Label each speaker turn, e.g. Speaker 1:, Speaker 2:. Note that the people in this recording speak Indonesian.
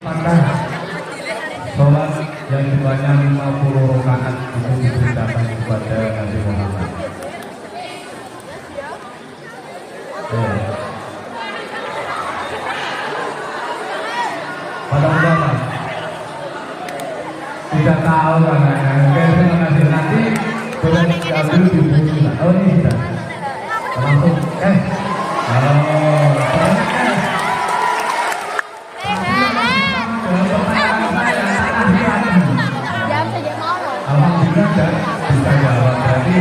Speaker 1: Apakah sholat yang jumlahnya 50 rakaat itu diberitakan kepada Nabi Muhammad? Pada ulama tidak tahu kan? Mungkin nanti boleh diambil di buku. Oh ini sudah langsung Alhamdulillah bisa jawab. Berarti